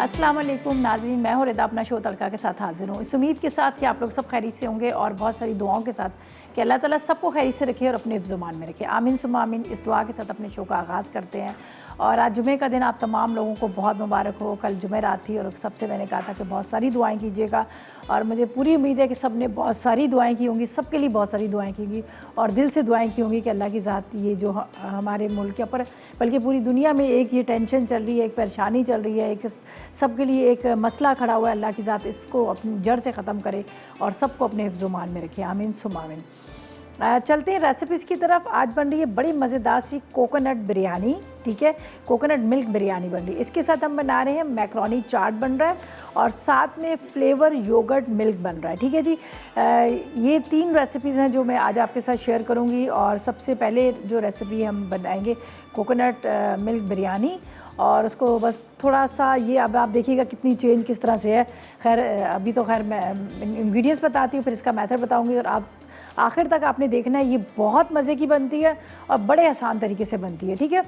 अस्सलाम वालेकुम नाज़रीन, मैं हूँ रिदा अपना शो तड़का के साथ हाजिर हूँ। इस उम्मीद के साथ कि आप लोग सब खैरियत से होंगे और बहुत सारी दुआओं के साथ कि अल्लाह ताला सबको खैरियत से रखे और अपने हिफ्ज़-ओ-मान में रखे। आमीन सुम्मा आमीन। इस दुआ के साथ अपने शो का आगाज़ करते हैं। और आज जुमे का दिन आप तमाम लोगों को बहुत मुबारक हो। कल जुमेरात थी और सबसे मैंने कहा था कि बहुत सारी दुआएँ कीजिएगा और मुझे पूरी उम्मीद है कि सब ने बहुत सारी दुआएँ की होंगी, सबके लिए बहुत सारी दुआएँ की होंगी और दिल से दुआएँ की होंगी कि अल्लाह की ज़ात ये जो हमारे मुल्क के ऊपर बल्कि पूरी दुनिया में एक ये टेंशन चल रही है, एक परेशानी चल रही है, एक सबके लिए एक मसला खड़ा हुआ है, अल्लाह की ज़ात इसको अपनी जड़ से ख़त्म करे और सबको अपने हिफ्ज़-ओ-मान में रखे। आमीन सुम्मा आमीन। चलते हैं रेसिपीज़ की तरफ। आज बन रही है बड़ी मज़ेदार सी कोकोनट बिरयानी, ठीक है, कोकोनट मिल्क बिरयानी बन रही है। इसके साथ हम बना रहे हैं मैक्रोनी चाट बन रहा है और साथ में फ्लेवर योगर्ट मिल्क बन रहा है, ठीक है जी। ये 3 रेसिपीज़ हैं जो मैं आज आपके साथ शेयर करूँगी। और सबसे पहले जो रेसिपी हम बनाएंगे कोकोनट मिल्क बिरयानी, और उसको बस थोड़ा सा ये अब आप देखिएगा कितनी चेंज किस तरह से है। खैर अभी तो खैर मैं इंग्रेडिएंट्स बताती हूँ, फिर इसका मेथड बताऊँगी और आप आखिर तक आपने देखना है। ये बहुत मज़े की बनती है और बड़े आसान तरीके से बनती है, ठीक है,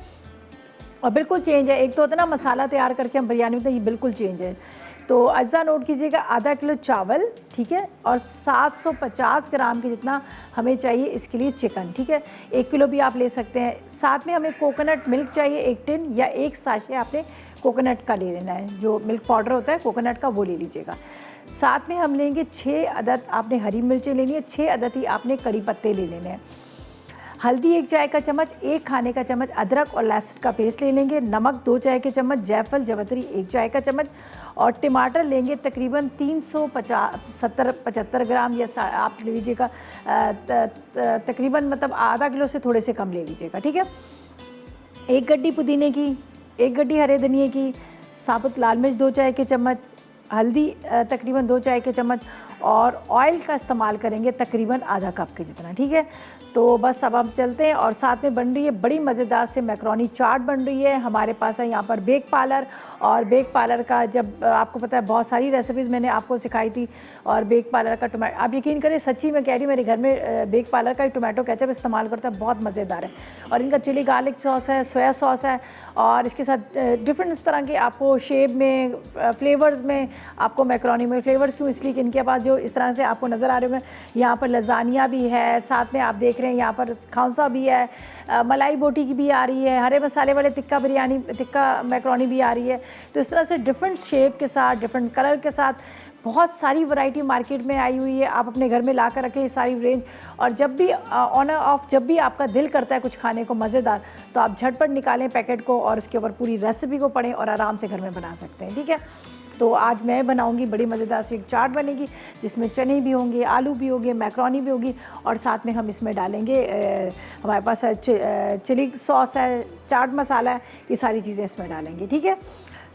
और बिल्कुल चेंज है। एक तो होता है ना मसाला तैयार करके हम बिरयानी में, तो ये बिल्कुल चेंज है। तो अज्जा नोट कीजिएगा, आधा किलो चावल, ठीक है, और 750 ग्राम के जितना हमें चाहिए इसके लिए चिकन, ठीक है। 1 किलो भी आप ले सकते हैं। साथ में हमें कोकोनट मिल्क चाहिए 1 टिन या 1 साशे आपने कोकोनट का ले लेना है, जो मिल्क पाउडर होता है कोकोनट का वो ले लीजिएगा। साथ में हम लेंगे 6 अदद आपने हरी मिर्चें लेनी है, 6 अदद ही आपने करी पत्ते ले लेने हैं। हल्दी 1 चाय का चम्मच, 1 खाने का चम्मच अदरक और लहसुन का पेस्ट ले लेंगे। नमक 2 चाय के चम्मच, जायफल जवतरी 1 चाय का चम्मच और टमाटर लेंगे तकरीबन 375 ग्राम या आप ले लीजिएगा तकरीबन मतलब आधा किलो से थोड़े से कम ले लीजिएगा, ठीक है। 1 गड्डी पुदीने की, 1 गड्डी हरे धनिए की, साबुत लाल मिर्च 2 चाय के चम्मच, हल्दी तकरीबन 2 चाय के चम्मच और ऑयल का इस्तेमाल करेंगे तकरीबन आधा कप के जितना, ठीक है। तो बस अब हम चलते हैं। और साथ में बन रही है बड़ी मज़ेदार से मैक्रोनी चाट बन रही है। हमारे पास है यहाँ पर बेक पार्लर, और बेक पार्लर का जब आपको पता है बहुत सारी रेसिपीज़ मैंने आपको सिखाई थी। और बेक पार्लर का टोमेटो, आप यकीन करें सच्ची मैं कह रही हूँ, मेरे घर में बेक पार्लर का टोमेटो केचप इस्तेमाल करता है, बहुत मज़ेदार है। और इनका चिली गार्लिक सॉस है, सोया सॉस है और इसके साथ डिफरेंट इस तरह के आपको शेप में फ्लेवर्स में आपको मैक्रोनी में फ्लेवर्स क्यों, इसलिए कि इनके पास जो इस तरह से आपको नज़र आ रहे होंगे, यहाँ पर लजानिया भी है, साथ में आप देख रहे हैं यहाँ पर खाउसा भी है, मलाई बोटी की भी आ रही है, हरे मसाले वाले टिक्का बिरयानी टिक्का मैक्रोनी भी आ रही है। तो इस तरह से डिफरेंट शेप के साथ, डिफरेंट कलर के साथ बहुत सारी वैरायटी मार्केट में आई हुई है। आप अपने घर में ला कर रखें ये सारी रेंज, और जब भी ऑन ऑफ जब भी आपका दिल करता है कुछ खाने को मज़ेदार, तो आप झटपट निकालें पैकेट को और इसके ऊपर पूरी रेसिपी को पढ़ें और आराम से घर में बना सकते हैं, ठीक है। तो आज मैं बनाऊंगी बड़ी मज़ेदार सी एक चाट बनेगी जिसमें चने भी होंगे, आलू भी होंगे, मैक्रोनी भी होगी और साथ में हम इसमें डालेंगे हमारे पास है चिली सॉस है, चाट मसाला है, ये सारी चीज़ें इसमें डालेंगे, ठीक है।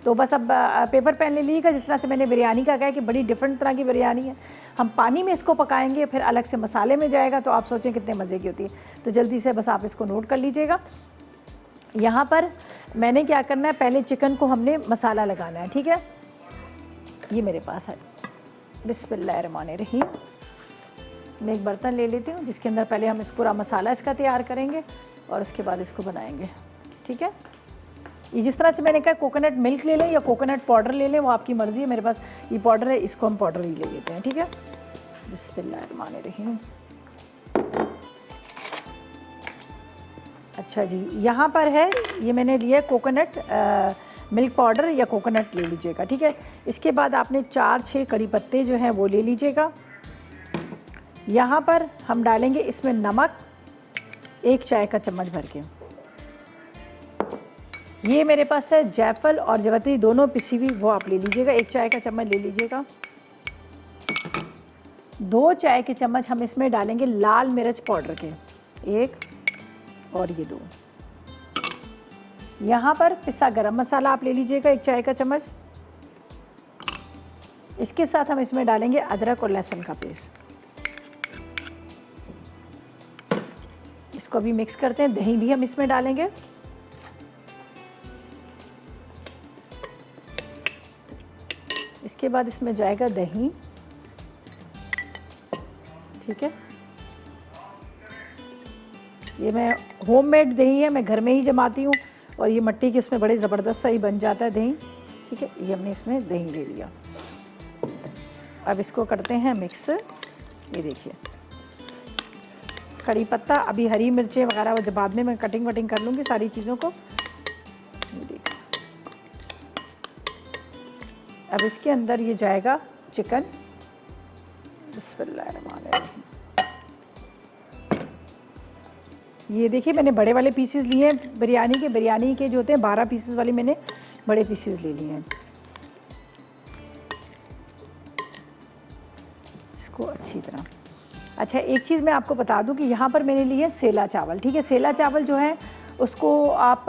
तो बस अब पेपर पेन ले लीजिएगा। जिस तरह से मैंने बिरयानी का कहा है कि बड़ी डिफरेंट तरह की बिरयानी है, हम पानी में इसको पकाएंगे फिर अलग से मसाले में जाएगा, तो आप सोचें कितने मज़े की होती है। तो जल्दी से बस आप इसको नोट कर लीजिएगा। यहाँ पर मैंने क्या करना है, पहले चिकन को हमने मसाला लगाना है, ठीक है। ये मेरे पास है, बिस्मिल्लाहिर्रहमानिर्रहीम। मैं एक बर्तन ले लेती हूँ जिसके अंदर पहले हम इस पूरा मसाला इसका तैयार करेंगे और उसके बाद इसको बनाएंगे, ठीक है। ये जिस तरह से मैंने कहा कोकोनट मिल्क ले लें या कोकोनट पाउडर ले लें, वो आपकी मर्ज़ी है। मेरे पास ये पाउडर है, इसको हम पाउडर ही ले लेते हैं, ठीक है। बिस्मिल्लाहिर्रहमानिर्रहीम। अच्छा जी, यहाँ पर है ये मैंने लिया कोकोनट मिल्क पाउडर या कोकोनट ले लीजिएगा, ठीक है। इसके बाद आपने 4-6 कड़ी पत्ते जो हैं वो ले लीजिएगा। यहाँ पर हम डालेंगे इसमें नमक 1 चाय का चम्मच भर के। ये मेरे पास है जायफल और जवतरी दोनों पिसी हुई, वो आप ले लीजिएगा, 1 चाय का चम्मच ले लीजिएगा। 2 चाय के चम्मच हम इसमें डालेंगे लाल मिर्च पाउडर के, 1 और ये 2। यहाँ पर पिसा गरम मसाला आप ले लीजिएगा 1 चाय का चम्मच। इसके साथ हम इसमें डालेंगे अदरक और लहसुन का पेस्ट। इसको भी मिक्स करते हैं। दही भी हम इसमें डालेंगे। इसके बाद इसमें जाएगा दही, ठीक है। ये मैं होममेड दही है, मैं घर में ही जमाती हूँ और ये मट्टी की उसमें बड़े ज़बरदस्त सा ही बन जाता है दही। ठीक है, ये हमने इसमें दही ले लिया। अब इसको करते हैं मिक्स। ये देखिए कड़ी पत्ता, अभी हरी मिर्चें वगैरह वो जब बाद में मैं कटिंग वटिंग कर लूँगी सारी चीज़ों को। ये देखिए अब इसके अंदर ये जाएगा चिकन। बिस्मिल्लाहिर्रहमानिर्रहीम। ये देखिए मैंने बड़े वाले पीसेस लिए हैं बिरयानी के जो होते हैं 12 पीसेस वाले मैंने बड़े पीसेस ले लिए हैं। इसको अच्छी तरह। अच्छा एक चीज़ मैं आपको बता दूं कि यहाँ पर मैंने लिए सेला चावल। ठीक है, सेला चावल जो है उसको आप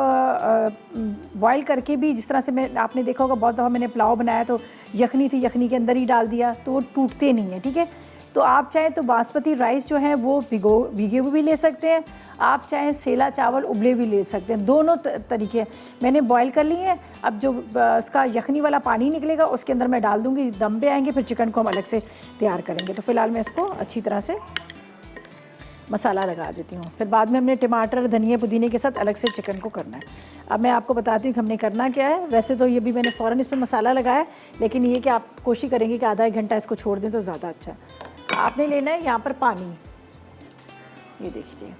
बॉयल करके भी, जिस तरह से मैं आपने देखा होगा बहुत दफ़ा मैंने पुलाव बनाया तो यखनी थी, यखनी के अंदर ही डाल दिया तो वो टूटते नहीं है। ठीक है, तो आप चाहें तो बासमती राइस जो है वो भीगे हुए भी ले सकते हैं, आप चाहें सेला चावल उबले भी ले सकते हैं, दोनों तरीके मैंने बॉयल कर लिए हैं। अब जो उसका यखनी वाला पानी निकलेगा उसके अंदर मैं डाल दूँगी, दम पे आएंगे, फिर चिकन को हम अलग से तैयार करेंगे। तो फ़िलहाल मैं इसको अच्छी तरह से मसाला लगा देती हूँ, फिर बाद में हमने टमाटर धनिया पुदीने के साथ अलग से चिकन को करना है। अब मैं आपको बताती हूँ कि हमने करना क्या है। वैसे तो ये भी मैंने फ़ौरन इस पर मसाला लगाया, लेकिन ये कि आप कोशिश करेंगे कि आधा एक घंटा इसको छोड़ दें तो ज़्यादा अच्छा है। आपने लेना है यहाँ पर पानी, ये देखिए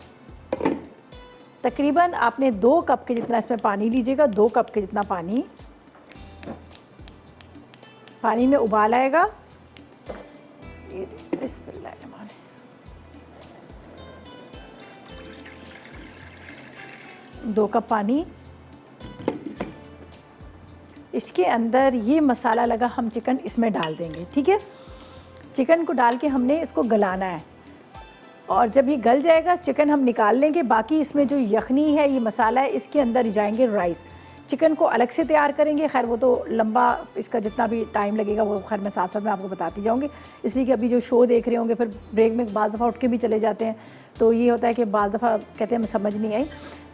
तकरीबन आपने 2 कप के जितना इसमें पानी लीजिएगा, 2 कप के जितना पानी में उबाल आएगा। बिस्मिल्लाह, 2 कप पानी, इसके अंदर ये मसाला लगा हम चिकन इसमें डाल देंगे। ठीक है, चिकन को डाल के हमने इसको गलाना है और जब ये गल जाएगा चिकन हम निकाल लेंगे। बाकी इसमें जो यखनी है, ये मसाला है, इसके अंदर जाएंगे राइस। चिकन को अलग से तैयार करेंगे, खैर वो तो लंबा, इसका जितना भी टाइम लगेगा वो खैर मैं साथ साथ में आपको बताती जाऊँगी, इसलिए कि अभी जो शो देख रहे होंगे फिर ब्रेक में बाज़ दफ़ा उठ के भी चले जाते हैं, तो ये होता है कि बाज़ दफ़ा कहते हैं मैं समझ नहीं आई।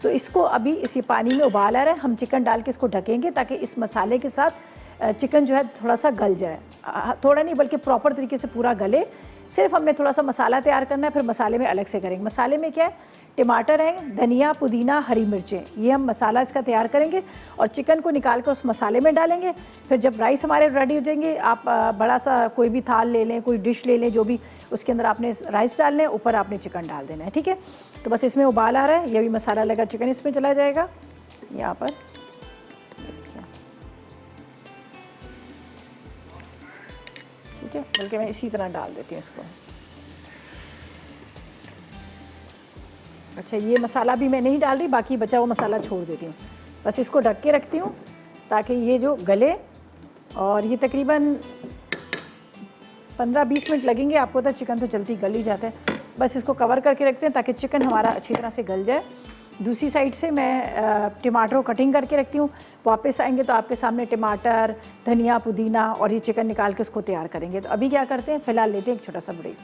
तो इसको अभी इसी पानी में उबाल आ रहा है, हम चिकन डाल के इसको ढकेंगे ताकि इस मसाले के साथ चिकन जो है थोड़ा सा गल जाए, थोड़ा नहीं बल्कि प्रॉपर तरीके से पूरा गले। सिर्फ हमने थोड़ा सा मसाला तैयार करना है, फिर मसाले में अलग से करेंगे। मसाले में क्या है, टमाटर है, धनिया पुदीना हरी मिर्चें, ये हम मसाला इसका तैयार करेंगे और चिकन को निकाल कर उस मसाले में डालेंगे। फिर जब राइस हमारे रेडी हो जाएंगे, आप बड़ा सा कोई भी थाल ले लें, कोई डिश ले लें, जो भी उसके अंदर आपने राइस डालने हैं, ऊपर आपने चिकन डाल देना है। ठीक है, तो बस इसमें उबाल आ रहा है, ये भी मसाला लगा चिकन इसमें चला जाएगा यहाँ पर। ठीक है, बल्कि मैं इसी तरह डाल देती हूँ इसको। अच्छा, ये मसाला भी मैं नहीं डाल रही, बाकी बचा हुआ मसाला छोड़ देती हूँ। बस इसको ढक के रखती हूँ ताकि ये जो गले, और ये तकरीबन 15-20 मिनट लगेंगे। आपको पता है चिकन तो जल्दी गल ही जाता है। बस इसको कवर करके रखते हैं ताकि चिकन हमारा अच्छी तरह से गल जाए। दूसरी साइड से मैं टमाटर को कटिंग करके रखती हूँ। वापस आएंगे तो आपके सामने टमाटर, धनिया, पुदीना और ये चिकन निकाल के उसको तैयार करेंगे। तो अभी क्या करते हैं, फ़िलहाल लेते हैं एक छोटा सा ब्रेक।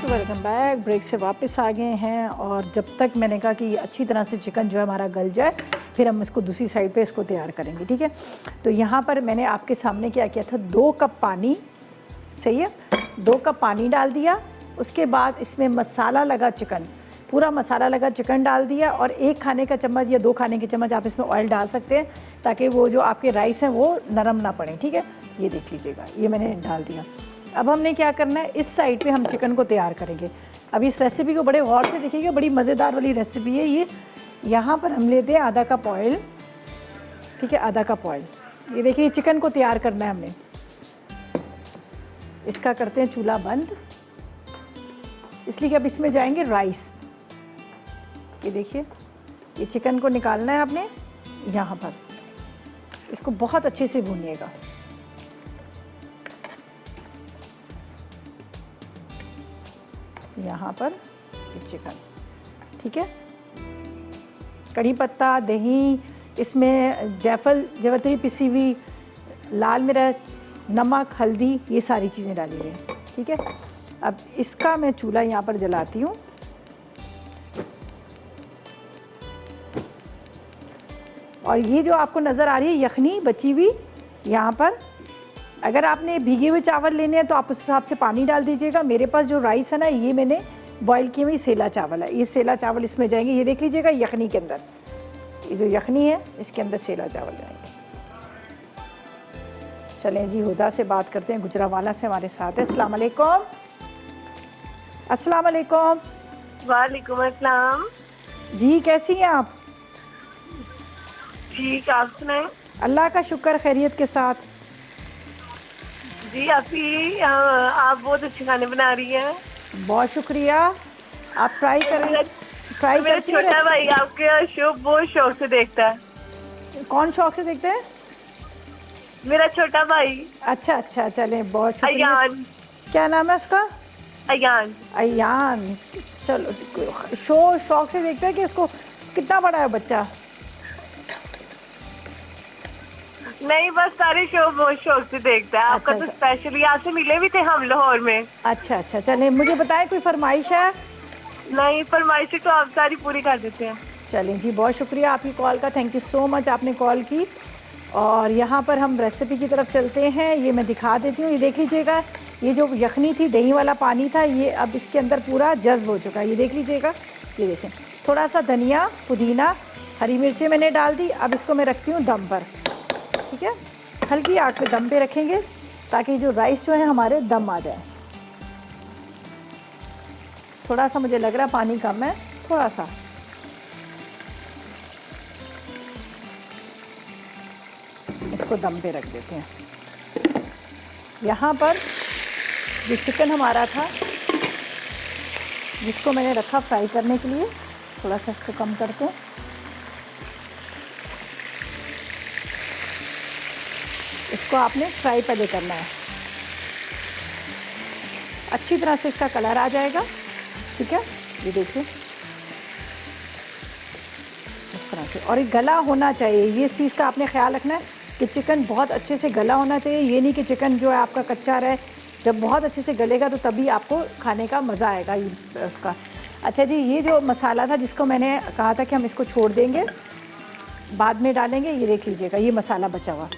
Welcome back. ब्रेक से वापस आ गए हैं और जब तक मैंने कहा कि अच्छी तरह से चिकन जो है हमारा गल जाए, फिर हम इसको दूसरी साइड पे इसको तैयार करेंगे। ठीक है, तो यहाँ पर मैंने आपके सामने क्या किया था, 2 कप पानी, सही है, 2 कप पानी डाल दिया। उसके बाद इसमें मसाला लगा चिकन, पूरा मसाला लगा चिकन डाल दिया और 1 खाने का चम्मच या 2 खाने के चम्मच आप इसमें ऑयल डाल सकते हैं ताकि वो जो आपके राइस हैं वो नरम ना पड़े। ठीक है, ये देख लीजिएगा, ये मैंने डाल दिया। अब हमने क्या करना है, इस साइड पे हम चिकन को तैयार करेंगे। अब इस रेसिपी को बड़े गौर से देखिएगा, बड़ी मज़ेदार वाली रेसिपी है ये। यहाँ पर हम लेते हैं आधा कप ऑयल। ठीक है, आधा कप ऑयल। ये देखिए चिकन को तैयार करना है हमने। इसका करते हैं चूल्हा बंद, इसलिए कि अब इसमें जाएंगे राइस। ये देखिए, ये चिकन को निकालना है आपने यहाँ पर, इसको बहुत अच्छे से भूनिएगा। यहाँ पर चिकन, ठीक है, कड़ी पत्ता, दही, इसमें जायफल, जावित्री पिसी हुई, लाल मिर्च, नमक, हल्दी, ये सारी चीज़ें डाली है। ठीक है, अब इसका मैं चूल्हा यहाँ पर जलाती हूँ। और ये जो आपको नज़र आ रही है यखनी बची हुई यहाँ पर, अगर आपने भीगे हुए चावल लेने हैं तो आप उस हिसाब से पानी डाल दीजिएगा। मेरे पास जो राइस है ना, ये मैंने बॉईल किए हुए सेला चावल है, ये सेला चावल इसमें जाएंगे। ये देख लीजिएगा यखनी के अंदर, ये जो यखनी है इसके अंदर सेला चावल जाएंगे। चलें जी, हुदा से बात करते हैं, गुजरावाला से हमारे साथ है। अस्सलाम वालेकुम। अस्सलाम वालेकुम। वालेकुम अस्सलाम। जी कैसी हैं आप? ठीक, आप सुनाएं? अल्लाह का शुक्र, खैरियत के साथ। जी आप बहुत अच्छे खाने बना रही हैं। बहुत शुक्रिया। आप ट्राई करें, ट्राई मेरा करती छोटा हैं। भाई आपके शो बहुत शौक से देखता है। कौन शौक से देखते हैं? मेरा छोटा भाई अच्छा अच्छा, चलें बहुत शुक्रिया। अयान। क्या नाम है उसका? अयान। अयान। चलो, शो शौक से देखते हैं कि इसको कितना बड़ा है बच्चा? नहीं, बस सारे शो बहुत शौक से देखता है। आपका अच्छा, तो स्पेशली यहाँ से मिले भी थे हम लाहौर में। अच्छा अच्छा, चलें मुझे बताएं कोई फरमाइश है? नहीं, फरमाइशें तो आप सारी पूरी कर देते हैं। चलें जी, बहुत शुक्रिया आपकी कॉल का, थैंक यू सो मच, आपने कॉल की। और यहाँ पर हम रेसिपी की तरफ चलते हैं। ये मैं दिखा देती हूँ, ये देख लीजिएगा, ये जो यखनी थी, दही वाला पानी था, ये अब इसके अंदर पूरा जज्ब हो चुका है। ये देख लीजिएगा, ये देखें, थोड़ा सा धनिया, पुदीना, हरी मिर्चें मैंने डाल दी। अब इसको मैं रखती हूँ दम पर, ठीक है, हल्की आग पे दम पे रखेंगे ताकि जो राइस जो है हमारे दम आ जाए। थोड़ा सा मुझे लग रहा है पानी कम है, थोड़ा सा। इसको दम पे रख देते हैं। यहाँ पर जो चिकन हमारा था, जिसको मैंने रखा फ्राई करने के लिए, थोड़ा सा इसको कम करते हैं। इसको आपने फ्राई पहले करना है, अच्छी तरह से इसका कलर आ जाएगा, ठीक है। ये देखिए इस तरह से, और ये गला होना चाहिए, ये इस चीज़ का आपने ख्याल रखना है कि चिकन बहुत अच्छे से गला होना चाहिए। ये नहीं कि चिकन जो है आपका कच्चा रहे, जब बहुत अच्छे से गलेगा तो तभी आपको खाने का मज़ा आएगा उसका। अच्छा जी, ये जो मसाला था जिसको मैंने कहा था कि हम इसको छोड़ देंगे, बाद में डालेंगे, ये देख लीजिएगा, ये मसाला बचा हुआ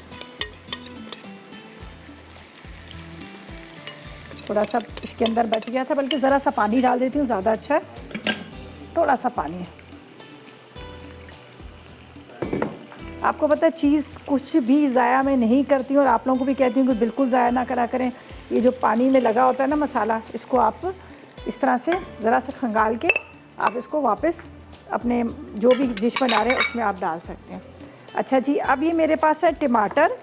थोड़ा सा इसके अंदर बच गया था, बल्कि ज़रा सा पानी डाल देती हूँ, ज़्यादा अच्छा है, थोड़ा सा पानी है। आपको पता है चीज़ कुछ भी ज़ाया मैं नहीं करती हूँ, और आप लोगों को भी कहती हूँ कि बिल्कुल ज़ाया ना करा करें। ये जो पानी में लगा होता है ना मसाला, इसको आप इस तरह से ज़रा सा खंगाल के आप इसको वापस अपने जो भी डिश बना रहे हैं उसमें आप डाल सकते हैं। अच्छा जी, अब ये मेरे पास है टमाटर,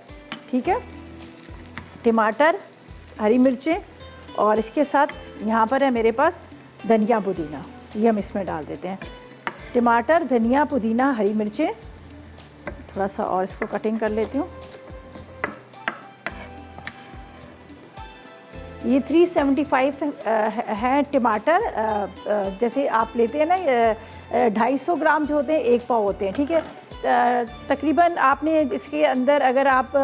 ठीक है, टमाटर, हरी मिर्चें, और इसके साथ यहाँ पर है मेरे पास धनिया पुदीना, ये हम इसमें डाल देते हैं। टमाटर, धनिया, पुदीना, हरी मिर्चें, थोड़ा सा और इसको कटिंग कर लेती हूँ। ये 375 है टमाटर, जैसे आप लेते हैं ना 250 ग्राम जो होते हैं, 1 पाव होते हैं, ठीक है। तकरीबन आपने इसके अंदर अगर आप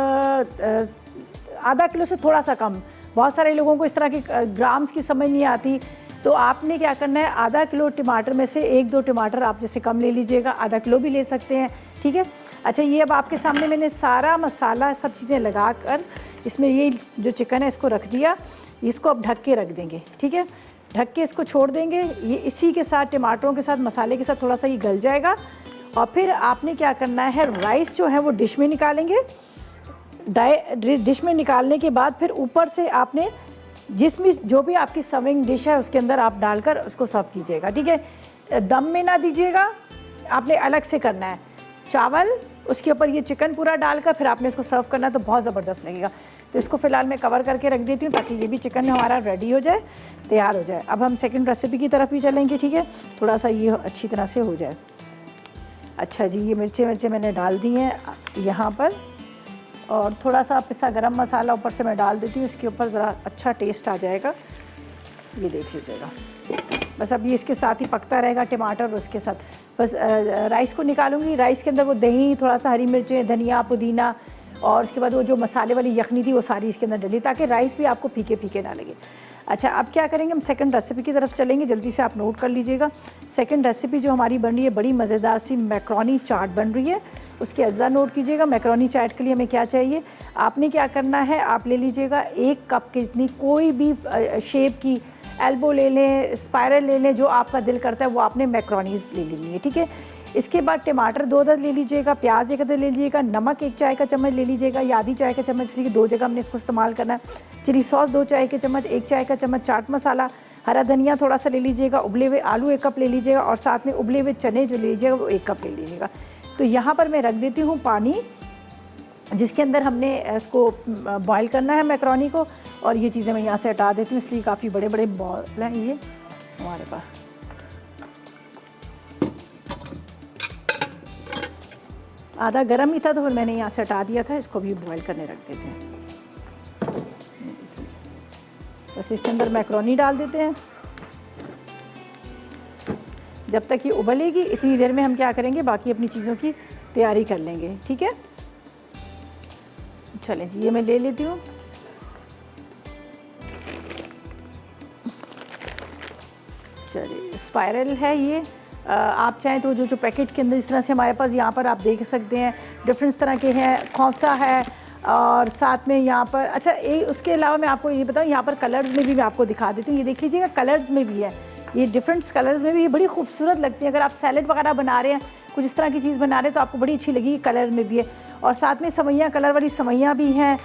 आधा किलो से थोड़ा सा कम, बहुत सारे लोगों को इस तरह की ग्राम्स की समझ नहीं आती, तो आपने क्या करना है, आधा किलो टमाटर में से 1-2 टमाटर आप जैसे कम ले लीजिएगा, आधा किलो भी ले सकते हैं, ठीक है। अच्छा, ये अब आपके सामने मैंने सारा मसाला, सब चीज़ें लगा कर इसमें ये जो चिकन है इसको रख दिया, इसको अब ढक के रख देंगे, ठीक है, ढक के इसको छोड़ देंगे। ये इसी के साथ, टमाटरों के साथ, मसाले के साथ थोड़ा सा ये गल जाएगा, और फिर आपने क्या करना है, राइस जो है वो डिश में निकालेंगे। डिश में निकालने के बाद फिर ऊपर से आपने जिसमें जो भी आपकी सर्विंग डिश है उसके अंदर आप डालकर उसको सर्व कीजिएगा, ठीक है। दम में ना दीजिएगा, आपने अलग से करना है। चावल, उसके ऊपर ये चिकन पूरा डालकर फिर आपने इसको सर्व करना है, तो बहुत ज़बरदस्त लगेगा। तो इसको फ़िलहाल मैं कवर करके रख देती हूँ ताकि ये भी चिकन हमारा रेडी हो जाए, तैयार हो जाए। अब हम सेकंड रेसिपी की तरफ भी चलेंगे, ठीक है, थोड़ा सा ये अच्छी तरह से हो जाए। अच्छा जी, ये मिर्चें मैंने डाल दी हैं यहाँ पर, और थोड़ा सा पिसा गरम मसाला ऊपर से मैं डाल देती हूँ, इसके ऊपर ज़रा अच्छा टेस्ट आ जाएगा, ये देख लीजिएगा। बस अब ये इसके साथ ही पकता रहेगा टमाटर, और उसके साथ बस राइस को निकालूंगी। राइस के अंदर वो दही, थोड़ा सा हरी मिर्चें, धनिया, पुदीना, और उसके बाद वो जो मसाले वाली यखनी थी वो सारी इसके अंदर डली, ताकि राइस भी आपको फीके फीके ना लगे। अच्छा, अब क्या करेंगे, हम सेकंड रेसिपी की तरफ चलेंगे, जल्दी से आप नोट कर लीजिएगा। सेकंड रेसिपी जो हमारी बन रही है, बड़ी मज़ेदार सी मैक्रोनी चाट बन रही है। उसके अज्जा नोट कीजिएगा। मैक्रोनी चाट के लिए हमें क्या चाहिए, आपने क्या करना है, आप ले लीजिएगा 1 कप की इतनी कोई भी शेप की, एल्बो ले लें, स्पायरल ले लें, जो आपका दिल करता है वो आपने मैक्रोनीज ले लेनी है, ठीक है। इसके बाद टमाटर 2 अदद ले लीजिएगा, प्याज 1 अदद ले लीजिएगा, नमक 1 चाय का चम्मच ले लीजिएगा या आधी चाय का चम्मच, इसलिए 2 जगह हमने इसको इस्तेमाल करना है। चिली सॉस 2 चाय के चम्मच, 1 चाय का चम्मच चाट मसाला, हरा धनिया थोड़ा सा ले लीजिएगा, उबले हुए आलू 1 कप ले लीजिएगा और साथ में उबले हुए चने जो ले लीजिएगा वो 1 कप ले लीजिएगा। तो यहाँ पर मैं रख देती हूँ पानी, जिसके अंदर हमने इसको बॉयल करना है मैक्रोनी को, और ये चीज़ें मैं यहाँ से हटा देती हूँ, इसलिए काफ़ी बड़े बड़े बॉल हैं ये हमारे पास। आधा गर्म ही था तो फिर मैंने यहाँ से हटा दिया था, इसको भी बॉयल करने रख देते हैं। बस इसके अंदर मैक्रोनी डाल देते हैं। जब तक ये उबलेगी इतनी देर में हम क्या करेंगे, बाकी अपनी चीज़ों की तैयारी कर लेंगे, ठीक है। चलें जी, ये मैं ले लेती हूँ। चलिए, स्पाइरल है ये, आप चाहें तो जो पैकेट के अंदर इस तरह से हमारे पास यहाँ पर आप देख सकते हैं डिफरेंट तरह के हैं, खौंसा है और साथ में यहाँ पर, अच्छा उसके अलावा मैं आपको ये बताऊँ, यहाँ पर कलर्स में भी मैं आपको दिखा देती हूँ। ये देख लीजिएगा, कलर्स में भी है, ये डिफरेंट कलर्स में भी, ये बड़ी खूबसूरत लगती है। अगर आप सैलेड वगैरह बना रहे हैं, कुछ इस तरह की चीज़ बना रहे हैं तो आपको बड़ी अच्छी लगेगी, कलर में भी है। और साथ में सवैयाँ, कलर वाली सवैयाँ भी हैं,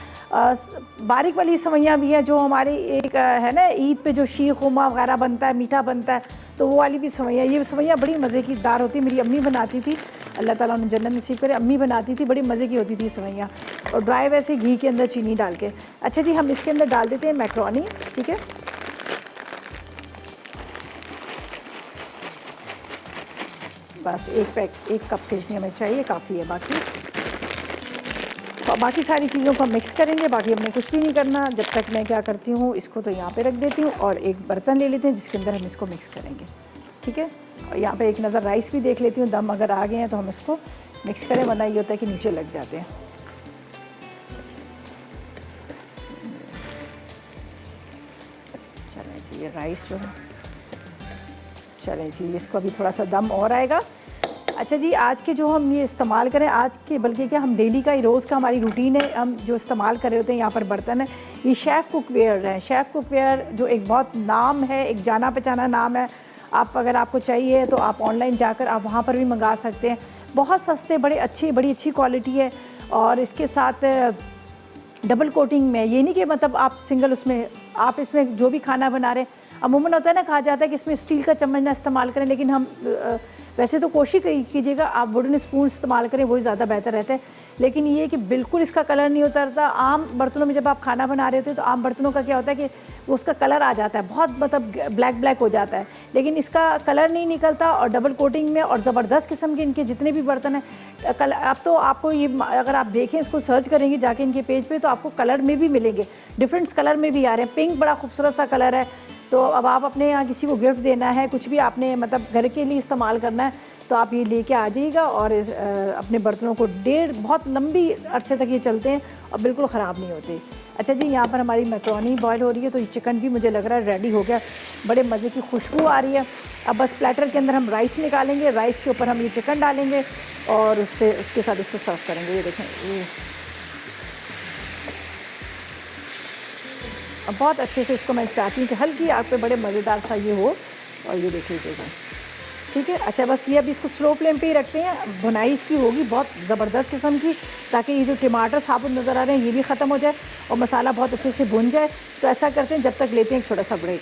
बारीक वाली सवैयाँ भी हैं, जो हमारी एक है ना ईद पे जो शीर खुरमा वगैरह बनता है, मीठा बनता है, तो वो वाली भी सवैयाँ। ये सवैयाँ बड़ी मज़े की दार होती है, मेरी अम्मी बनाती थी, अल्लाह ताला उन्हें जन्नत नसीब करे, अम्मी बनाती थी, बड़ी मज़े की होती थी सवैयाँ, और ड्राई वैसे घी के अंदर चीनी डाल के। अच्छा जी, हम इसके अंदर डाल देते हैं मैक्रोनी, ठीक है। बस 1 कप के जितनी हमें चाहिए काफ़ी है। बाकी सारी चीज़ों को हम मिक्स करेंगे, बाकी हमने कुछ भी नहीं करना। जब तक मैं क्या करती हूँ, इसको तो यहाँ पे रख देती हूँ और एक बर्तन ले लेते हैं जिसके अंदर हम इसको मिक्स करेंगे, ठीक है। और यहाँ पे एक नज़र राइस भी देख लेती हूँ, दम अगर आ गए हैं तो हम इसको मिक्स करें, वरना ये होता है कि नीचे लग जाते हैं। चलें जी, ये राइस जो है, चलें जी, इसको अभी थोड़ा सा दम और आएगा। अच्छा जी, आज के जो हम ये इस्तेमाल करें, आज के बल्कि क्या हम डेली का ही रोज़ का हमारी रूटीन है, हम जो इस्तेमाल कर रहे होते हैं, यहाँ पर बर्तन है, ये शेफ़ कुकवेयर है। शेफ़ कुकवेयर जो एक बहुत नाम है, एक जाना पहचाना नाम है। आप अगर आपको चाहिए तो आप ऑनलाइन जाकर आप वहाँ पर भी मंगा सकते हैं, बहुत सस्ते, बड़ी अच्छी क्वालिटी है। और इसके साथ डबल कोटिंग में, ये नहीं कि मतलब आप सिंगल उसमें, आप इसमें जो भी खाना बना रहे हैं, अमूमन होता है ना, कहा जाता है कि इसमें स्टील का चम्मच ना इस्तेमाल करें, लेकिन हम वैसे तो कोशिश कीजिएगा आप वुडन स्पून इस्तेमाल करें, वही ज़्यादा बेहतर रहता है। लेकिन ये कि बिल्कुल इसका कलर नहीं उतरता। आम बर्तनों में जब आप खाना बना रहे होते हैं तो आम बर्तनों का क्या होता है कि उसका कलर आ जाता है, बहुत मतलब ब्लैक हो जाता है, लेकिन इसका कलर नहीं निकलता। और डबल कोटिंग में, और ज़बरदस्त किस्म के इनके जितने भी बर्तन हैं, अब तो आपको ये, अगर आप देखें, इसको सर्च करेंगे जाके इनके पेज पे, तो आपको कलर में भी मिलेंगे, डिफरेंट कलर में भी आ रहे हैं। पिंक बड़ा खूबसूरत सा कलर है, तो अब आप अपने यहाँ किसी को गिफ्ट देना है, कुछ भी आपने मतलब घर के लिए इस्तेमाल करना है, तो आप ये लेके आ जाइएगा। और अपने बर्तनों को बहुत लंबी अरसे तक ये चलते हैं और बिल्कुल ख़राब नहीं होते। अच्छा जी, यहाँ पर हमारी मैक्रोनी बॉयल हो रही है, तो ये चिकन भी मुझे लग रहा है रेडी हो गया, बड़े मज़े की खुशबू आ रही है। अब बस प्लेटर के अंदर हम राइस निकालेंगे, राइस के ऊपर हम ये चिकन डालेंगे और उसके साथ इसको सर्व करेंगे। ये देखें, ये अब बहुत अच्छे से इसको मैं चाहती हूँ कि हल्की आग पे बड़े मज़ेदार सा ये हो, और ये देख लीजिएगा, ठीक है। अच्छा, बस ये अभी इसको स्लो फ्लेम पे ही रखते हैं, भुनाई इसकी होगी बहुत ज़बरदस्त किस्म की, ताकि ये जो टमाटर साबुत नज़र आ रहे हैं ये भी ख़त्म हो जाए और मसाला बहुत अच्छे से भुन जाए। तो ऐसा करते हैं, जब तक लेते हैं एक छोटा सा ब्रेक।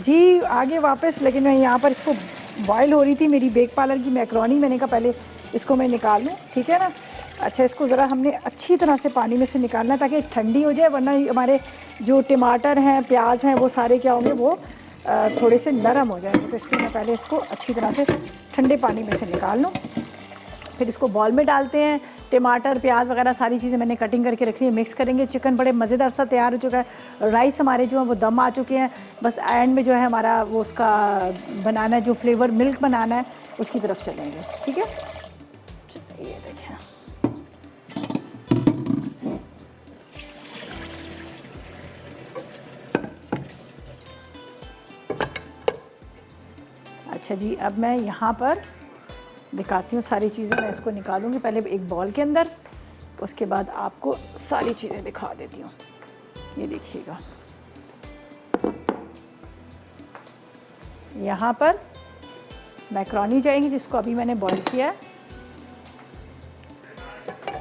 जी आगे वापस, लेकिन मैं यहाँ पर इसको बॉयल हो रही थी मेरी बेक पार्लर की मैक्रोनी, मैंने कहा पहले इसको मैं निकाल लूँ, ठीक है ना। अच्छा, इसको ज़रा हमने अच्छी तरह से पानी में से निकालना है ताकि ठंडी हो जाए, वरना हमारे जो टमाटर हैं, प्याज हैं, वो सारे क्या होंगे, वो थोड़े से नरम हो जाएंगे। तो इसलिए मैं पहले इसको अच्छी तरह से ठंडे पानी में से निकाल लूँ, फिर इसको बॉल में डालते हैं। टमाटर, प्याज वगैरह सारी चीज़ें मैंने कटिंग करके रखी है, मिक्स करेंगे। चिकन बड़े मज़ेदार सा तैयार हो चुका है, राइस हमारे जो है वो दम आ चुके हैं। बस एंड में जो है हमारा वो उसका बनाना है, जो फ्लेवर मिल्क बनाना है, उसकी तरफ चलेंगे, ठीक है। ये देखें, अच्छा जी, अब मैं यहाँ पर दिखाती हूँ सारी चीज़ें। मैं इसको निकालूंगी पहले एक बॉल के अंदर, उसके बाद आपको सारी चीज़ें दिखा देती हूँ। ये देखिएगा, यहाँ पर मैक्रोनी जाएंगी जिसको अभी मैंने बॉईल किया है।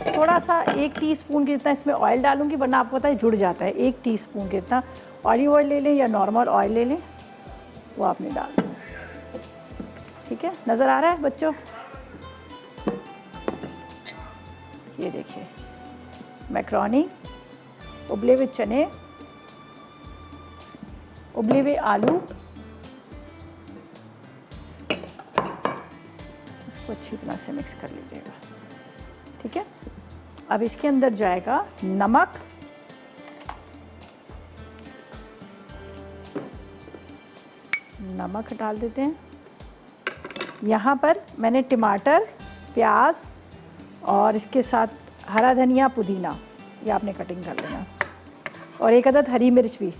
थोड़ा सा 1 टीस्पून के जितना इसमें ऑयल डालूंगी, वरना आपको पता है जुड़ जाता है। 1 टीस्पून के जितना ऑलिव ऑयल ले लें या नॉर्मल ऑयल ले लें, वो आपने डाल दें, ठीक है। नज़र आ रहा है बच्चों? ये देखिए, मैक्रोनी, उबले हुए चने, उबले हुए आलू, इसको अच्छी तरह से मिक्स कर लीजिएगा, ठीक है। अब इसके अंदर जाएगा नमक, नमक डाल देते हैं। यहाँ पर मैंने टमाटर, प्याज और इसके साथ हरा धनिया, पुदीना, ये आपने कटिंग कर लेना, और 1 अदद हरी मिर्च भी,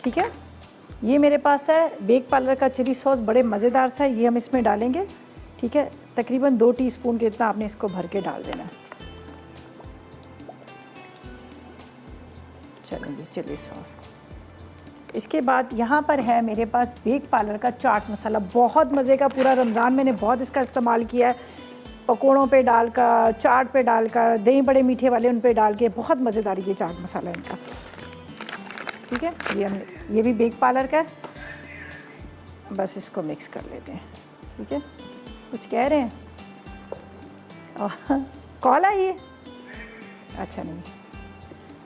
ठीक है। ये मेरे पास है बेक पार्लर का चिली सॉस, बड़े मज़ेदार सा है, ये हम इसमें डालेंगे, ठीक है। तकरीबन 2 टीस्पून के इतना आपने इसको भर के डाल देना है। चलेंगे चिली सॉस। इसके बाद यहाँ पर है मेरे पास बेक पार्लर का चाट मसाला, बहुत मज़े का। पूरा रमज़ान मैंने बहुत इसका इस्तेमाल किया है, पकौड़ों पे डालकर, चाट पे डालकर, दही बड़े मीठे वाले उन पे डाल के, बहुत मज़ेदार ये चाट मसाला इनका, ठीक है। ये भी बेक पार्लर का है। बस इसको मिक्स कर लेते हैं, ठीक है। कुछ कह रहे हैं? कॉल आई है? अच्छा नहीं,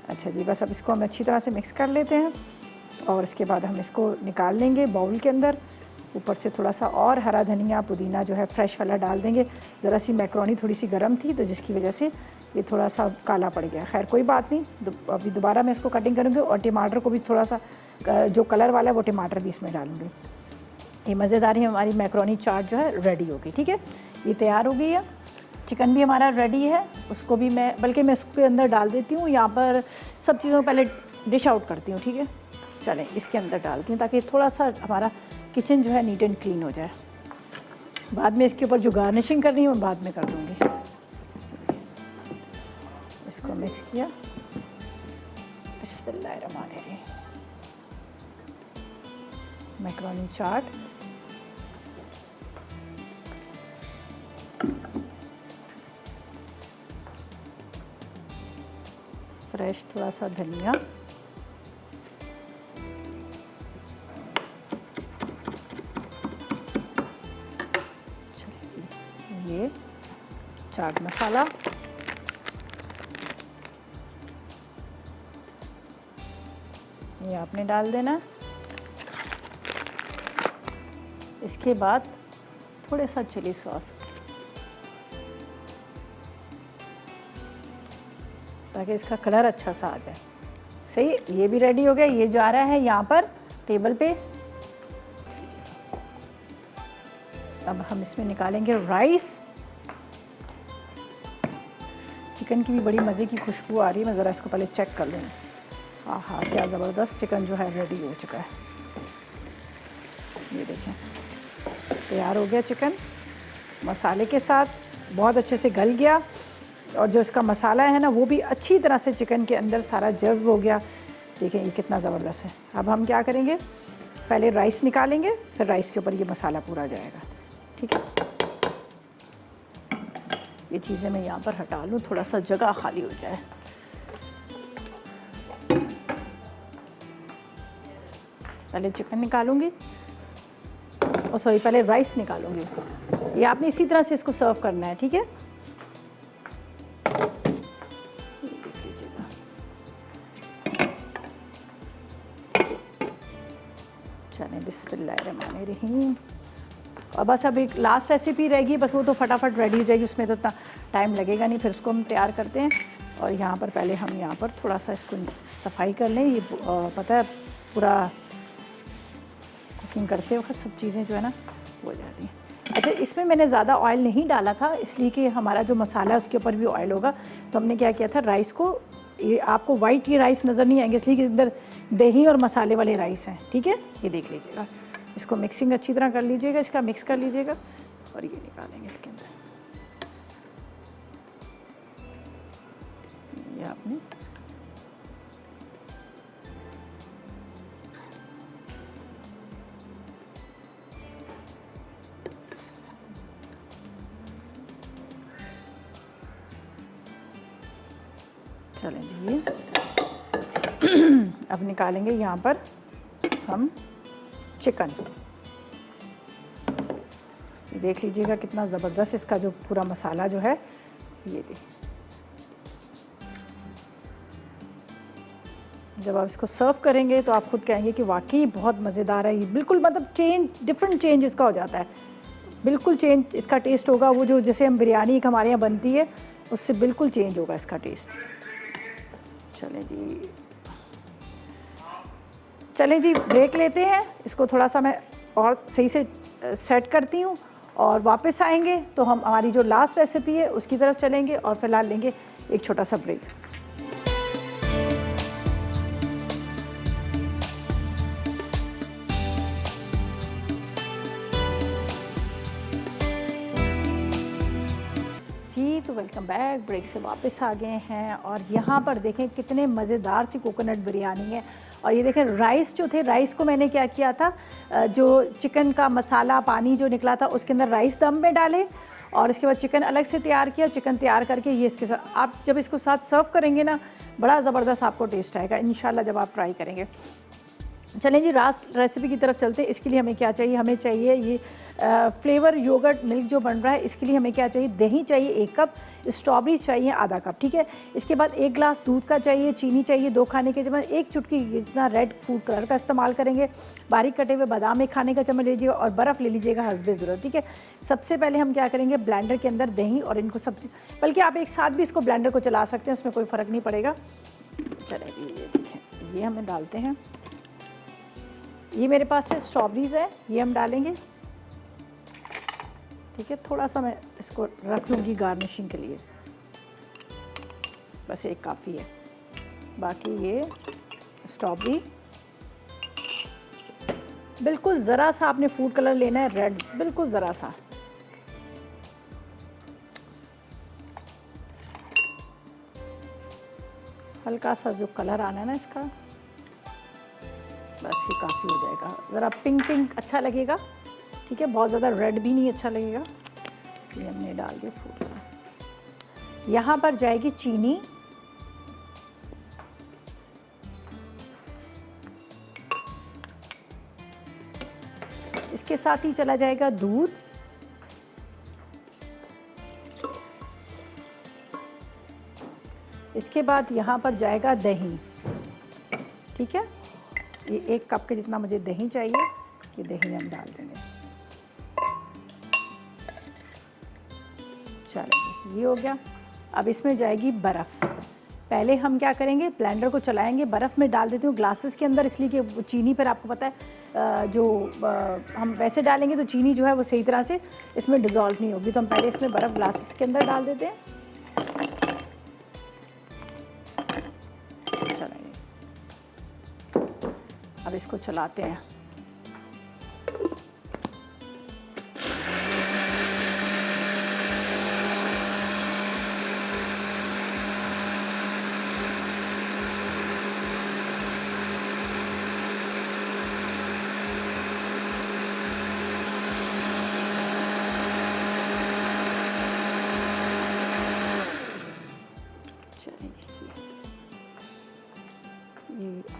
अच्छा जी। बस अब इसको हम अच्छी तरह से मिक्स कर लेते हैं, और इसके बाद हम इसको निकाल लेंगे बाउल के अंदर। ऊपर से थोड़ा सा और हरा धनिया, पुदीना जो है फ्रेश वाला डाल देंगे। ज़रा सी मैक्रोनी थोड़ी सी गर्म थी, तो जिसकी वजह से ये थोड़ा सा काला पड़ गया। खैर कोई बात नहीं, अभी दोबारा मैं इसको कटिंग करूँगी, और टमाटर को भी थोड़ा सा जो कलर वाला है वो टमाटर भी इसमें डालूँगी। ये मज़ेदार ही हमारी मैक्रोनी चाट जो है रेडी होगी, ठीक है। ये तैयार हो गई है। चिकन भी हमारा रेडी है, उसको भी बल्कि मैं इसके अंदर डाल देती हूँ। यहाँ पर सब चीज़ों को पहले डिश आउट करती हूँ, ठीक है। चलें, इसके अंदर डालती हूँ ताकि थोड़ा सा हमारा किचन जो है नीट एंड क्लीन हो जाए। बाद में इसके ऊपर जो गार्निशिंग करनी है मैं बाद में कर दूँगी। इसको मिक्स किया, बिस्मिल्लाहिर्रहमानिर्रहीम। मैक्रोनी चाट, फ्रेश थोड़ा सा धनिया, ये चाट मसाला, ये आपने डाल देना। इसके बाद थोड़ा सा चिली सॉस, ताकि इसका कलर अच्छा सा आ जाए। सही, ये भी रेडी हो गया। ये जा रहा है यहाँ पर टेबल पे। अब हम इसमें निकालेंगे राइस। चिकन की भी बड़ी मज़े की खुशबू आ रही है। मैं ज़रा इसको पहले चेक कर लूँ। हाँ हाँ, क्या ज़बरदस्त चिकन जो है रेडी हो चुका है। ये देखें, तैयार हो गया चिकन मसाले के साथ, बहुत अच्छे से गल गया, और जो इसका मसाला है ना वो भी अच्छी तरह से चिकन के अंदर सारा जज्ब हो गया। देखें ये कितना ज़बरदस्त है। अब हम क्या करेंगे, पहले राइस निकालेंगे, फिर राइस के ऊपर ये मसाला पूरा जाएगा, ठीक है। ये चीज़ें मैं यहाँ पर हटा लूँ, थोड़ा सा जगह खाली हो जाए। पहले चिकन निकालूंगी, और सॉरी पहले राइस निकालूंगी। ये आपने इसी तरह से इसको सर्व करना है, ठीक है। देख लीजिएगा, चलें, बिस्मिल्लाहिर्रहमानिर्रहीम। और बस अब एक लास्ट रेसिपी रहेगी, बस वो तो फटाफट रेडी हो जाएगी, उसमें तो इतना टाइम लगेगा नहीं। फिर उसको हम तैयार करते हैं। और यहाँ पर पहले हम यहाँ पर थोड़ा सा इसको सफाई कर लें। ये पता है पूरा कुकिंग करते वक्त सब चीज़ें जो है ना हो जाती हैं। अच्छा, इसमें मैंने ज़्यादा ऑयल नहीं डाला था इसलिए कि हमारा जो मसाला है उसके ऊपर भी ऑयल होगा। तो हमने क्या किया था, राइस को, ये आपको वाइट ये राइस नज़र नहीं आएंगे इसलिए कि इधर दही और मसाले वाले राइस हैं, ठीक है। ये देख लीजिएगा, इसको मिक्सिंग अच्छी तरह कर लीजिएगा, इसका मिक्स कर लीजिएगा और ये निकालेंगे इसके अंदर। ये आपने चलें जी, ये अब निकालेंगे यहाँ पर हम चिकन। ये देख लीजिएगा कितना ज़बरदस्त इसका जो पूरा मसाला जो है, ये भी जब आप इसको सर्व करेंगे तो आप खुद कहेंगे कि वाकई बहुत मज़ेदार है। ये बिल्कुल मतलब डिफरेंट चेंज इसका हो जाता है, बिल्कुल चेंज इसका टेस्ट होगा। वो जो जैसे हम बिरयानी एक हमारे यहाँ बनती है उससे बिल्कुल चेंज होगा इसका टेस्ट। चलें जी ब्रेक लेते हैं, इसको थोड़ा सा मैं और सही से सेट करती हूँ और वापस आएंगे तो हम हमारी जो लास्ट रेसिपी है उसकी तरफ चलेंगे और फिलहाल लेंगे एक छोटा सा ब्रेक। जी तो वेलकम बैक, ब्रेक से वापस आ गए हैं और यहाँ पर देखें कितने मज़ेदार सी कोकोनट बिरयानी है। और ये देखें राइस जो थे, राइस को मैंने क्या किया था, जो चिकन का मसाला पानी जो निकला था उसके अंदर राइस दम में डाले और इसके बाद चिकन अलग से तैयार किया। चिकन तैयार करके ये इसके साथ आप जब इसको साथ सर्व करेंगे ना, बड़ा ज़बरदस्त आपको टेस्ट आएगा इंशाल्लाह जब आप ट्राई करेंगे। चलें जी लास्ट रेसिपी की तरफ चलते हैं। इसके लिए हमें क्या चाहिए, हमें चाहिए ये फ्लेवर योगर्ट मिल्क जो बन रहा है, इसके लिए हमें क्या चाहिए, दही चाहिए 1 कप, स्ट्रॉबेरी चाहिए आधा कप, ठीक है। इसके बाद 1 गिलास दूध का चाहिए, चीनी चाहिए 2 खाने के चम्मच, 1 चुटकी जितना रेड फूड कलर का इस्तेमाल करेंगे, बारीक कटे हुए बादाम 1 खाने का चम्मच लीजिएगा और बर्फ़ ले लीजिएगा हस्बे ज़रूरत, ठीक है। सबसे पहले हम क्या करेंगे, ब्लेंडर के अंदर दही और इनको सब, बल्कि आप एक साथ भी इसको ब्लेंडर को चला सकते हैं, उसमें कोई फ़र्क नहीं पड़ेगा। चलें जी, ये देखें, ये हमें डालते हैं। ये मेरे पास है स्ट्रॉबेरीज़ है, ये हम डालेंगे, ठीक है। थोड़ा सा मैं इसको रख लूँगी गार्निशिंग के लिए, बस एक काफ़ी है। बाकी ये स्ट्रॉबेरी बिल्कुल ज़रा सा आपने फूड कलर लेना है, रेड बिल्कुल ज़रा सा, हल्का सा जो कलर आना है ना इसका, बस ये काफ़ी हो जाएगा। ज़रा पिंक पिंक अच्छा लगेगा, ठीक है, बहुत ज़्यादा रेड भी नहीं अच्छा लगेगा। ये हमने डाल दिया फूड कलर। यहाँ पर जाएगी चीनी, इसके साथ ही चला जाएगा दूध, इसके बाद यहाँ पर जाएगा दही, ठीक है। ये 1 कप के जितना मुझे दही चाहिए, ये दही हम डाल देंगे। चलेंगे, ये हो गया। अब इसमें जाएगी बर्फ़। पहले हम क्या करेंगे, ब्लेंडर को चलाएंगे, बर्फ़ में डाल देती हूँ ग्लासेस के अंदर, इसलिए कि चीनी पर आपको पता है हम वैसे डालेंगे तो चीनी जो है वो सही तरह से इसमें डिज़ोल्व नहीं होगी, तो हम पहले इसमें बर्फ़ ग्लासेस के अंदर डाल देते हैं। चलेंगे, अब इसको चलाते हैं।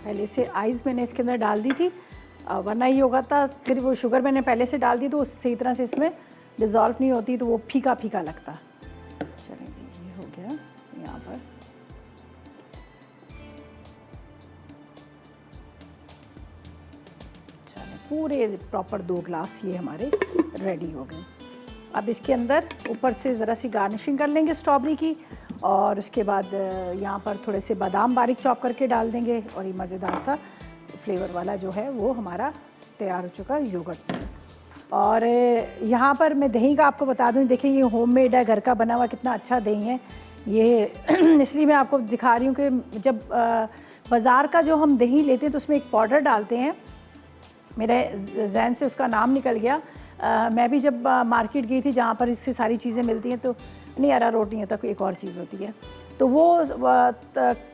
पहले से आइस मैंने इसके अंदर डाल दी थी, वरना ये होगा था फिर वो शुगर मैंने पहले से डाल दी तो सही तरह से इसमें डिज़ोल्व नहीं होती, तो वो फीका फीका लगता। चलें जी, ये हो गया यहाँ पर। चलें, पूरे प्रॉपर 2 गिलास ये हमारे रेडी हो गए। अब इसके अंदर ऊपर से ज़रा सी गार्निशिंग कर लेंगे स्ट्रॉबेरी की, और उसके बाद यहाँ पर थोड़े से बादाम बारीक चॉप करके डाल देंगे, और ये मज़ेदार सा फ्लेवर वाला जो है वो हमारा तैयार हो चुका योगर्ट। और यहाँ पर मैं दही का आपको बता दूँ, देखिए ये होममेड है, घर का बना हुआ, कितना अच्छा दही है ये। इसलिए मैं आपको दिखा रही हूँ कि जब बाज़ार का जो हम दही लेते हैं तो उसमें एक पाउडर डालते हैं, मेरे जहन से उसका नाम निकल गया। मैं भी जब मार्केट गई थी जहाँ पर इससे सारी चीज़ें मिलती हैं, तो नहीं, अरारोट नहीं होता, कोई एक और चीज़ होती है, तो वो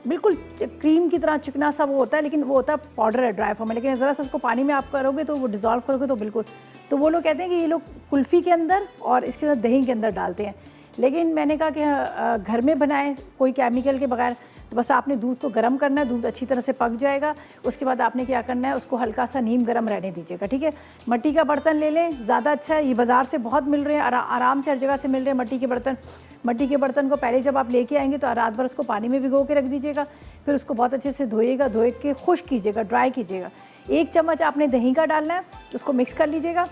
बिल्कुल क्रीम की तरह चिकना सा वो होता है, लेकिन वो होता है पाउडर है, ड्राई फॉर्म में। लेकिन ज़रा सा उसको पानी में आप करोगे तो वो डिज़ोल्व करोगे तो बिल्कुल, तो वो लोग कहते हैं कि ये लोग कुल्फ़ी के अंदर और इसके अंदर दही के अंदर डालते हैं। लेकिन मैंने कहा कि घर में बनाएं कोई केमिकल के बगैर, तो बस आपने दूध को गर्म करना है, दूध अच्छी तरह से पक जाएगा, उसके बाद आपने क्या करना है, उसको हल्का सा नीम गर्म रहने दीजिएगा, ठीक है। मट्टी का बर्तन ले लें, ज़्यादा अच्छा है, ये बाज़ार से बहुत मिल रहे हैं, आराम से हर जगह से मिल रहे हैं मट्टी के बर्तन। मट्टी के बर्तन को पहले जब आप लेके आएंगे तो रात भर उसको पानी में भिगो के रख दीजिएगा, फिर उसको बहुत अच्छे से धोइएगा, धोए के खुश्क कीजिएगा, ड्राई कीजिएगा। 1 चम्मच आपने दही का डालना है, उसको मिक्स कर लीजिएगा,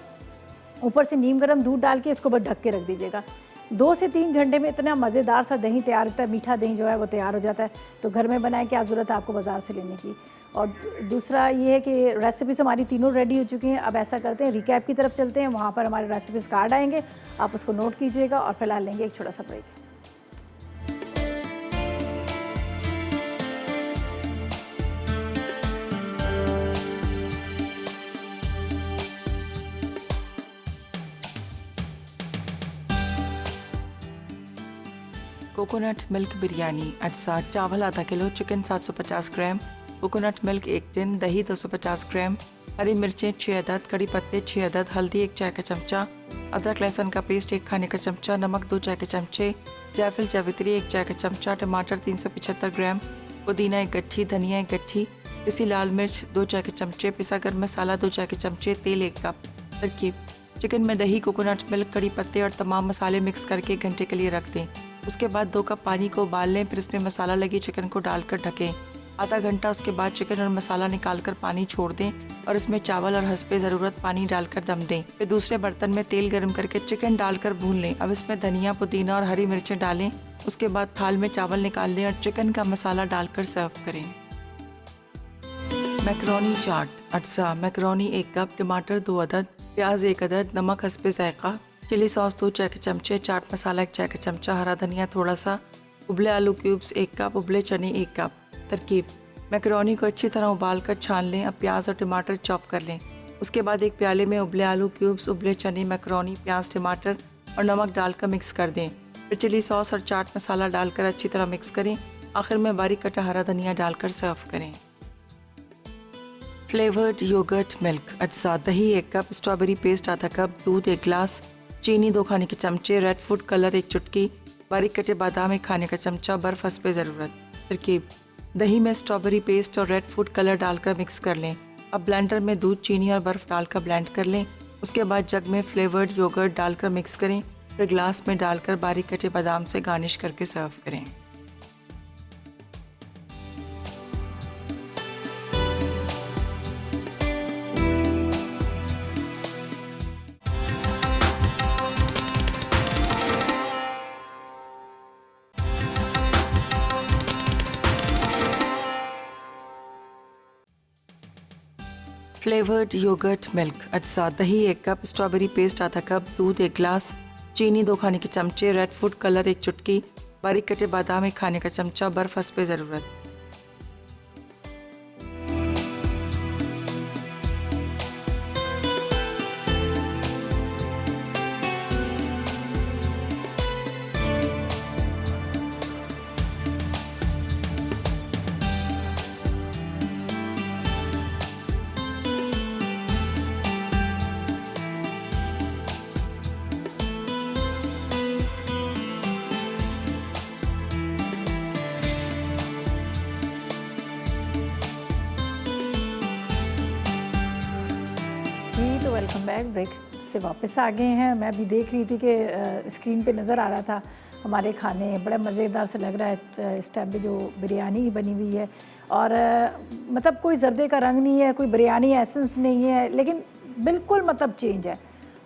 ऊपर से नीम गर्म दूध डाल के इसको बस ढक के रख दीजिएगा। 2 से 3 घंटे में इतना मज़ेदार सा दही तैयार होता है, मीठा दही जो है वो तैयार हो जाता है। तो घर में बनाए, क्या ज़रूरत है आपको बाज़ार से लेने की। और दूसरा ये है कि रेसिपीज़ हमारी तीनों रेडी हो चुकी हैं। अब ऐसा करते हैं, रिकैप की तरफ चलते हैं, वहाँ पर हमारे रेसिपीज़ कार्ड आएंगे, आप उसको नोट कीजिएगा और फिलहाल लेंगे एक छोटा सा ब्रेक। कोकोनट मिल्क बिरयानी अज्जा, चावल आधा किलो, चिकन 750 ग्राम, कोकोनट मिल्क 1 टिन, दही 250 ग्राम, हरी मिर्चें 6 अदद, कड़ी पत्ते 6 अदद, हल्दी 1 चाय का चमचा, अदरक लहसुन का पेस्ट 1 खाने का चमचा, नमक 2 चाय के चमचे, जायफल जावित्री 1 चाय का चमचा, टमाटर 375 ग्राम, पुदीना 1 गट्ठी, धनिया 1 गट्ठी, पिसी लाल मिर्च 2 चाय के चमचे, पिसा गर्म मसाला 2 चाय के चमचे, तेल 1 कप। तरकीब: चिकन में दही, कोकोनट मिल्क, कड़ी पत्ते और तमाम मसाले मिक्स करके 1 घंटे के लिए रख दें। उसके बाद 2 कप पानी को उबाल लें, फिर इसमें मसाला लगी चिकन को डालकर ढकें। आधा घंटा उसके बाद चिकन और मसाला निकालकर पानी छोड़ दें और इसमें चावल और हस्बे ज़रूरत पानी डालकर दम दें। फिर दूसरे बर्तन में तेल गर्म करके चिकन डालकर भून लें। अब इसमें धनिया, पुदीना और हरी मिर्चें डालें। उसके बाद थाल में चावल निकाल लें और चिकन का मसाला डालकर सर्व करें। मैकरोनी चाट अज्जा, मैकरोनी 1 कप, टमाटर 2 अदद, प्याज 1 अदद, नमक हस्बे जायका, चिली सॉस 2 चाय के चमचे, चाट मसाला 1 चाय का चमचा, हरा धनिया थोड़ा सा, उबले आलू क्यूब्स 1 कप, उबले चने 1 कप। तरकीब: मैकरोनी को अच्छी तरह उबाल कर छान लें। अब प्याज और टमाटर चॉप कर लें। उसके बाद एक प्याले में उबले आलू क्यूब्स, उबले चने, मैकरोनी, प्याज, टमाटर और नमक डालकर मिक्स कर दें। फिर चिली सॉस और चाट मसाला डालकर अच्छी तरह मिक्स करें। आखिर में बारीक कटा हरा धनिया डालकर सर्व करें। फ्लेवर्ड योगर्ट मिल्क अज्जा, दही 1 कप, स्ट्रॉबेरी पेस्ट आधा कप, दूध 1 गिलास, चीनी 2 खाने के चमचे, रेड फूड कलर 1 चुटकी, बारीक कटे बादाम 1 खाने का चमचा, बर्फ़ हस्बे ज़रूरत। तरकीब: दही में स्ट्रॉबेरी पेस्ट और रेड फूड कलर डालकर मिक्स कर लें। अब ब्लेंडर में दूध, चीनी और बर्फ़ डालकर ब्लेंड कर लें। उसके बाद जग में फ्लेवर्ड योगर्ट डालकर मिक्स करें। फिर ग्लास में डालकर बारीक कटे बादाम से गार्निश करके सर्व करें। फ्लेवर्ड योगर्ट मिल्क अज्जा, दही 1 कप, स्ट्रॉबेरी पेस्ट आधा कप, दूध 1 गिलास, चीनी 2 खाने के चमचे, रेड फूड कलर 1 चुटकी, बारीक कटे बादाम 1 खाने का चमचा, बर्फ़ हस्बे ज़रूरत। जी, तो वेलकम बैक। ब्रेक से वापस आ गए हैं। मैं भी देख रही थी कि स्क्रीन पे नज़र आ रहा था हमारे खाने, बड़ा मज़ेदार से लग रहा है इस टाइम पे जो बिरयानी बनी हुई है। और मतलब कोई जर्दे का रंग नहीं है, कोई बिरयानी एसेंस नहीं है, लेकिन बिल्कुल मतलब चेंज है।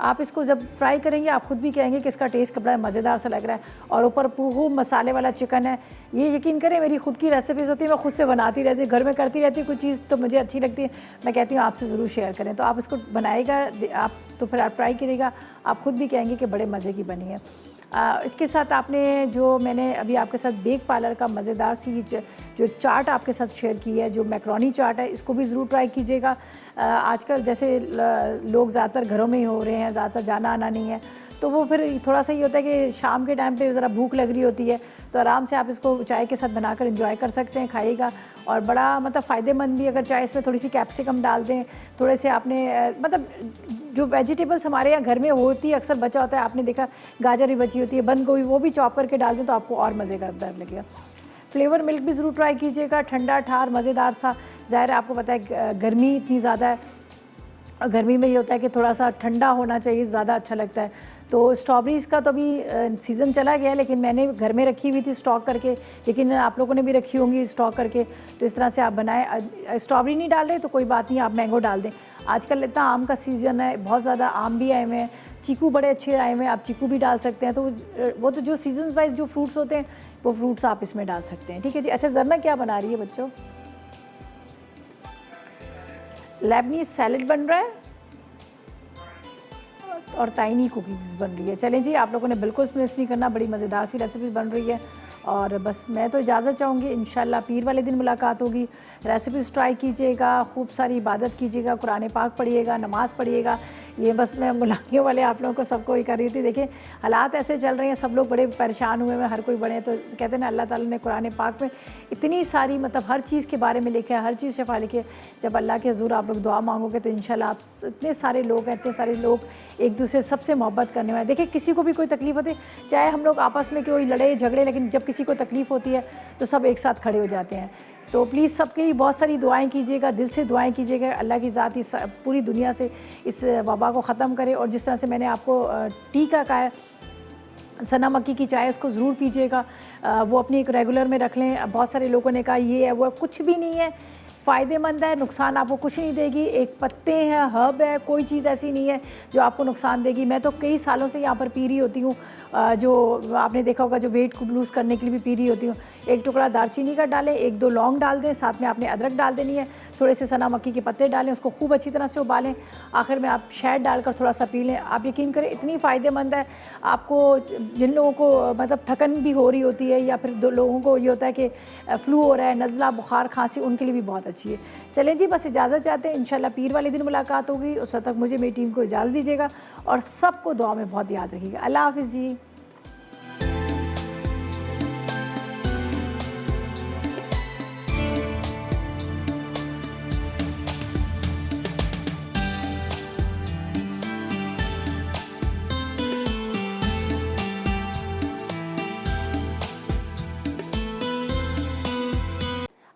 आप इसको जब फ्राई करेंगे आप खुद भी कहेंगे कि इसका टेस्ट बड़ा मज़ेदार सा लग रहा है। और ऊपर खूब मसाले वाला चिकन है। ये यकीन करें मेरी खुद की रेसिपीज़ होती है, मैं खुद से बनाती रहती हूँ, घर में करती रहती हूँ। कुछ चीज़ तो मुझे अच्छी लगती है, मैं कहती हूँ आपसे ज़रूर शेयर करें। तो आप इसको बनाएगा, आप तो फिर आप ट्राई करिएगा, आप खुद भी कहेंगे कि बड़े मज़े की बनी है। इसके साथ आपने जो मैंने अभी आपके साथ बेक पार्लर का मज़ेदार सी जो चाट आपके साथ शेयर की है, जो मैक्रोनी चाट है, इसको भी ज़रूर ट्राई कीजिएगा। आजकल जैसे लोग ज़्यादातर घरों में ही हो रहे हैं, ज़्यादातर जाना आना नहीं है, तो वो फिर थोड़ा सा ये होता है कि शाम के टाइम पे ज़रा भूख लग रही होती है, तो आराम से आप इसको चाय के साथ बनाकर एंजॉय कर सकते हैं, खाइएगा। और बड़ा मतलब फ़ायदेमंद भी, अगर चाहे इसमें थोड़ी सी कैप्सिकम डाल दें, थोड़े से आपने मतलब जो वेजिटेबल्स हमारे यहाँ घर में होती है, अक्सर बचा होता है, आपने देखा गाजर भी बची होती है, बंद गोभी, वो भी चॉप करके डाल दें तो आपको और मज़े का डर लगेगा। फ्लेवर मिल्क भी ज़रूर ट्राई कीजिएगा, ठंडा ठार मज़ेदार सा। ज़ाहिर है आपको पता है गर्मी इतनी ज़्यादा है, और गर्मी में ये होता है कि थोड़ा सा ठंडा होना चाहिए, ज़्यादा अच्छा लगता है। तो स्ट्रॉबेरीज़ का तो अभी सीज़न चला गया है, लेकिन मैंने घर में रखी हुई थी स्टॉक करके, लेकिन आप लोगों ने भी रखी होंगी स्टॉक करके। तो इस तरह से आप बनाएं। स्ट्रॉबेरी नहीं डाल रहे तो कोई बात नहीं, आप मैंगो डाल दें। आजकल इतना आम का सीज़न है, बहुत ज़्यादा आम भी आए हुए हैं, चीकू बड़े अच्छे आए हुए हैं, आप चीकू भी डाल सकते हैं। तो वो तो जो सीजन वाइज जो फ्रूट्स होते हैं वो फ्रूट्स आप इसमें डाल सकते हैं। ठीक है जी। अच्छा, ज़रना क्या बना रही है बच्चों? लेबनीज सैलेड बन रहा है और ताइनी कुकीज़ बन रही है। चलें जी, आप लोगों ने बिल्कुल मिस नहीं करना, बड़ी मज़ेदार सी रेसिपीज़ बन रही है। और बस मैं तो इजाज़त चाहूँगी, इंशाल्लाह पीर वाले दिन मुलाकात होगी। रेसिपीज़ ट्राई कीजिएगा, खूब सारी इबादत कीजिएगा, कुरान पाक पढ़िएगा, नमाज़ पढ़िएगा। ये बस मैं मुलाकात वाले आप लोगों को सबको ही कर रही थी। देखिए हालात ऐसे चल रहे हैं, सब लोग बड़े परेशान हुए हैं, हर कोई बड़े, तो कहते हैं ना अल्लाह ताला ने कुरान पाक में इतनी सारी मतलब हर चीज़ के बारे में लिखा है, हर चीज़ शफा लिखी है। जब अल्लाह के हुज़ूर आप लोग दुआ मांगोगे तो इंशाल्लाह आप इतने सारे लोग हैं, इतने सारे लोग एक दूसरे सबसे मोहब्बत करने वाले। देखिए किसी को भी कोई तकलीफ़ होती है, चाहे हम लोग आपस में कोई लड़े झगड़े, लेकिन जब किसी को तकलीफ़ होती है तो सब एक साथ खड़े हो जाते हैं। तो प्लीज़ सबके लिए बहुत सारी दुआएं कीजिएगा, दिल से दुआएं कीजिएगा, अल्लाह की ज़ात इस पूरी दुनिया से इस वबा को ख़त्म करे। और जिस तरह से मैंने आपको टीका का है, सना मक्की की चाय, उसको ज़रूर पीजिएगा, वो अपनी एक रेगुलर में रख लें। बहुत सारे लोगों ने कहा ये है वो है, कुछ भी नहीं है, फ़ायदेमंद है, नुकसान आपको कुछ नहीं देगी। एक पत्ते हैं, हर्ब है, कोई चीज़ ऐसी नहीं है जो आपको नुकसान देगी। मैं तो कई सालों से यहाँ पर पी रही होती हूँ, जो आपने देखा होगा जो वेट को लूज़ करने के लिए भी पी रही होती हूँ। एक टुकड़ा दालचीनी का डालें, एक दो लौंग डाल दें, साथ में आपने अदरक डाल देनी है, थोड़े से सना मक्की के पत्ते डालें, उसको खूब अच्छी तरह से उबालें, आखिर में आप शहद डालकर थोड़ा सा पी लें। आप यकीन करें इतनी फ़ायदेमंद है। आपको जिन लोगों को मतलब थकन भी हो रही होती है, या फिर दो लोगों को ये होता है कि फ्लू हो रहा है, नज़ला, बुखार, खांसी, उनके लिए भी बहुत अच्छी है। चलें जी, बस इजाज़त चाहते हैं, इंशाल्लाह पीर वाले दिन मुलाकात होगी। उस वक्त तक मुझे मेरी टीम को इजाज़त दीजिएगा और सबको दुआ में बहुत याद रखिएगा। अल्लाह हाफ़िज़ जी।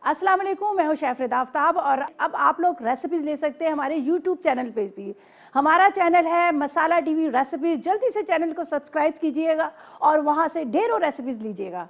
अस्सलाम वालेकुम, मैं हूँ शेफ़ आफ्ताब और अब आप लोग रेसिपीज़ ले सकते हैं हमारे यूट्यूब चैनल पे भी। हमारा चैनल है मसाला टीवी रेसिपीज़। जल्दी से चैनल को सब्सक्राइब कीजिएगा और वहाँ से ढेरों रेसिपीज़ लीजिएगा।